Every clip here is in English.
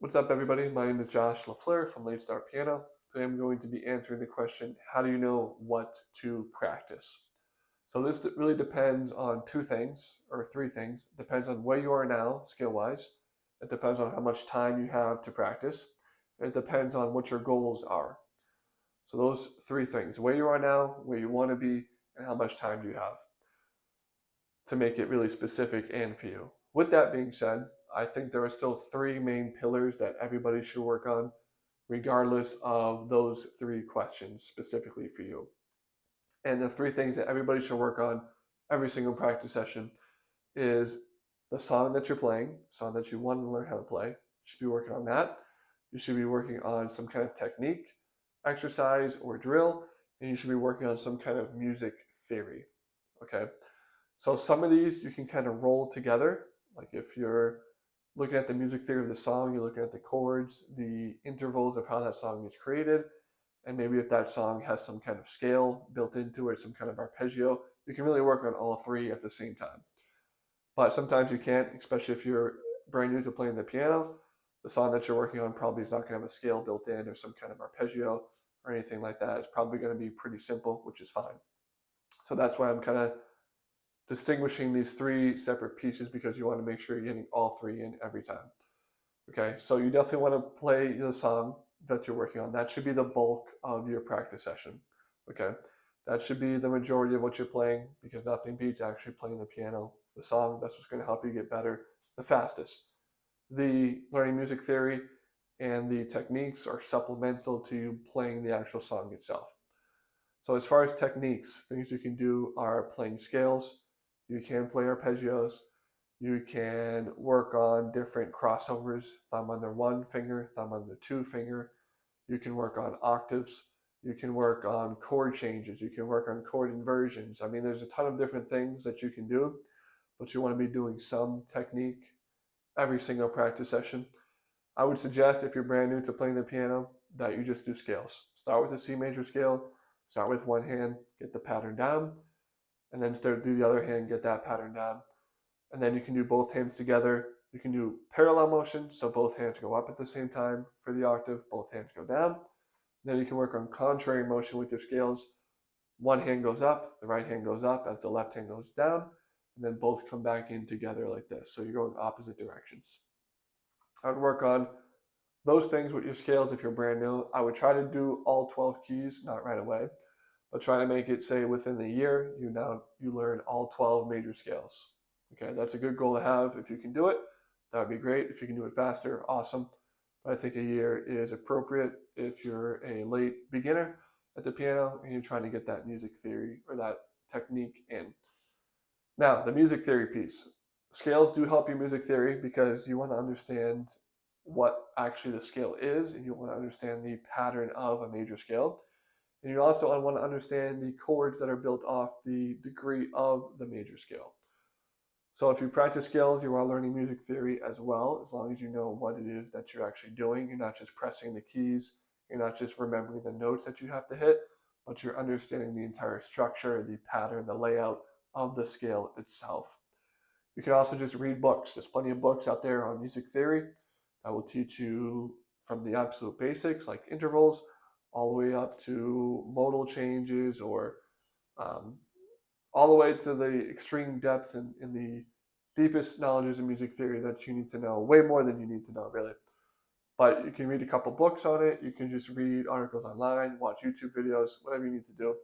What's up, everybody? My name is Josh LaFleur from Late Start Piano. Today I'm going to be answering the question, how do you know what to practice? So this really depends on two things, or three things. It depends on where you are now, skill-wise. It depends on how much time you have to practice. And it depends on what your goals are. So those three things, where you are now, where you want to be, and how much time do you have to make it really specific and for you. With that being said, I think there are still three main pillars that everybody should work on, regardless of those three questions specifically for you. And the three things that everybody should work on every single practice session is the song that you're playing, song that you want to learn how to play. You should be working on that. You should be working on some kind of technique, exercise, or drill, and you should be working on some kind of music theory. Okay. So some of these you can kind of roll together. Like if you're looking at the music theory of the song, you're looking at the chords, the intervals of how that song is created, and maybe if that song has some kind of scale built into it, some kind of arpeggio, you can really work on all three at the same time. But sometimes you can't, especially if you're brand new to playing the piano. The song that you're working on probably is not going to have a scale built in or some kind of arpeggio or anything like that. It's probably going to be pretty simple, which is fine. So that's why I'm kind of distinguishing these three separate pieces, because you want to make sure you're getting all three in every time. Okay, so you definitely want to play the song that you're working on. That should be the bulk of your practice session. Okay, that should be the majority of what you're playing, because nothing beats actually playing the piano, the song. That's what's going to help you get better the fastest. The learning music theory and the techniques are supplemental to you playing the actual song itself. So as far as techniques, things you can do are playing scales. You can play arpeggios. You can work on different crossovers, thumb on the one finger, thumb on the two finger. You can work on octaves. You can work on chord changes. You can work on chord inversions. I mean, there's a ton of different things that you can do, but you want to be doing some technique every single practice session. I would suggest, if you're brand new to playing the piano, that you just do scales. Start with the C major scale, start with one hand, get the pattern down, and then start do the other hand, get that pattern down. And then you can do both hands together. You can do parallel motion, so both hands go up at the same time for the octave, both hands go down. Then you can work on contrary motion with your scales. One hand goes up, the right hand goes up as the left hand goes down, and then both come back in together like this. So you're going opposite directions. I would work on those things with your scales if you're brand new. I would try to do all 12 keys, not right away, but try to make it, say, within the year, you learn all 12 major scales. Okay, that's a good goal to have. If you can do it, that would be great. If you can do it faster, awesome. But I think a year is appropriate if you're a late beginner at the piano and you're trying to get that music theory or that technique in. Now, the music theory piece. Scales do help you music theory because you want to understand what actually the scale is, and you want to understand the pattern of a major scale. And you also want to understand the chords that are built off the degree of the major scale. So if you practice scales, you are learning music theory as well, as long as you know what it is that you're actually doing. You're not just pressing the keys, you're not just remembering the notes that you have to hit, but you're understanding the entire structure, the pattern, the layout of the scale itself. You can also just read books. There's plenty of books out there on music theory that will teach you from the absolute basics, like intervals, all the way up to modal changes, or um, all the way to the extreme depth in the deepest knowledges of music theory that you need to know, way more than you need to know, really. But you can read a couple books on it. You can just read articles online, watch YouTube videos, whatever you need to do.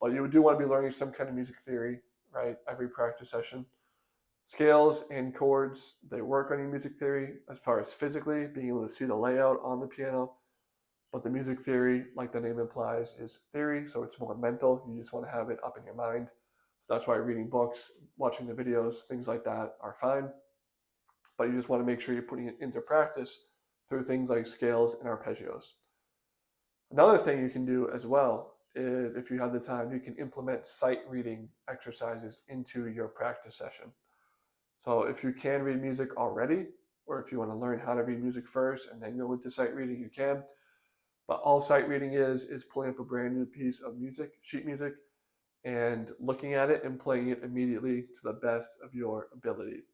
But you do want to be learning some kind of music theory, right, every practice session. Scales and chords, they work on your music theory as far as physically being able to see the layout on the piano. But the music theory, like the name implies, is theory, so it's more mental. You just want to have it up in your mind. So that's why reading books, watching the videos, things like that are fine. But you just want to make sure you're putting it into practice through things like scales and arpeggios. Another thing you can do as well is, if you have the time, you can implement sight reading exercises into your practice session. So if you can read music already, or if you want to learn how to read music first and then go into sight reading, you can. But all sight reading is pulling up a brand new piece of music, sheet music, and looking at it and playing it immediately to the best of your ability.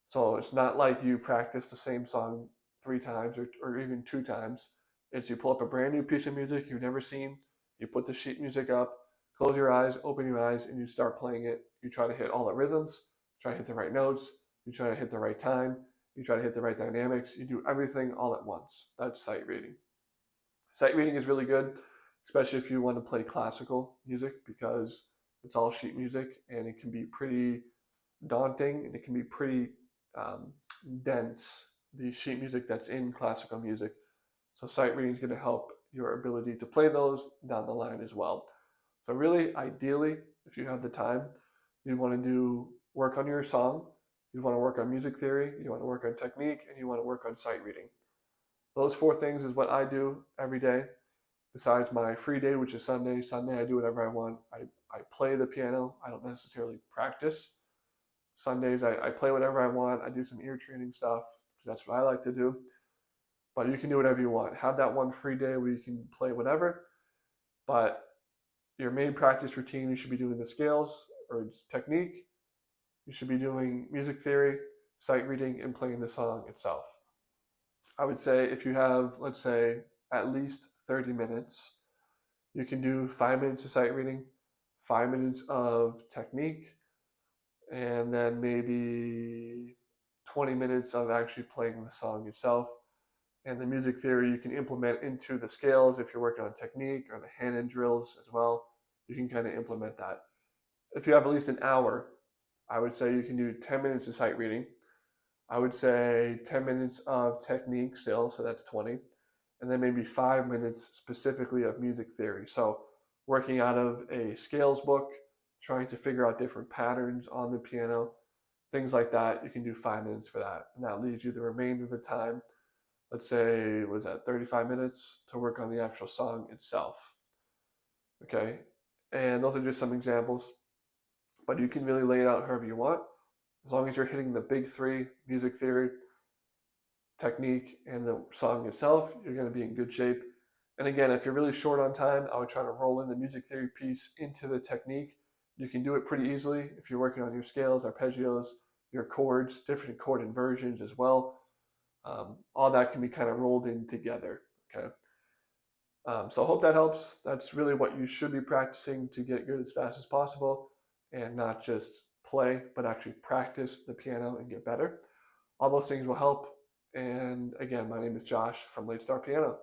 So it's not like you practice the same song 3 times or even 2 times. It's you pull up a brand new piece of music you've never seen, you put the sheet music up, close your eyes, open your eyes, and you start playing it. You try to hit all the rhythms, try to hit the right notes, you try to hit the right time, you try to hit the right dynamics, you do everything all at once. That's sight reading. Sight reading is really good, especially if you want to play classical music because it's all sheet music and it can be pretty daunting and it can be pretty um, dense, the sheet music that's in classical music. So sight reading is going to help your ability to play those down the line as well. So really, ideally, if you have the time, you want to do work on your song, you want to work on music theory, you want to work on technique, and you want to work on sight reading. Those 4 things is what I do every day. Besides my free day, which is Sunday. Sunday, I do whatever I want. I play the piano. I don't necessarily practice. Sundays, I play whatever I want. I do some ear training stuff because that's what I like to do. But you can do whatever you want. Have that one free day where you can play whatever. But your main practice routine, you should be doing the scales or technique. You should be doing music theory, sight reading, and playing the song itself. I would say if you have, let's say, at least 30 minutes, you can do 5 minutes of sight reading, 5 minutes of technique, and then maybe 20 minutes of actually playing the song itself. And the music theory you can implement into the scales if you're working on technique or the hand-in drills as well. You can kind of implement that. If you have at least an hour, I would say you can do 10 minutes of sight reading. I would say 10 minutes of technique still, so that's 20. And then maybe 5 minutes specifically of music theory. So working out of a scales book, trying to figure out different patterns on the piano, things like that. You can do 5 minutes for that. And that leaves you the remainder of the time, let's say, was that 35 minutes to work on the actual song itself. Okay. And those are just some examples, but you can really lay it out however you want. As long as you're hitting the big 3, music theory, technique, and the song itself, you're going to be in good shape. And again, if you're really short on time, I would try to roll in the music theory piece into the technique. You can do it pretty easily if you're working on your scales, arpeggios, your chords, different chord inversions as well. All that can be kind of rolled in together. Okay. So I hope that helps. That's really what you should be practicing to get good as fast as possible and not just play, but actually practice the piano and get better. All those things will help. And again, my name is Josh from Late Start Piano.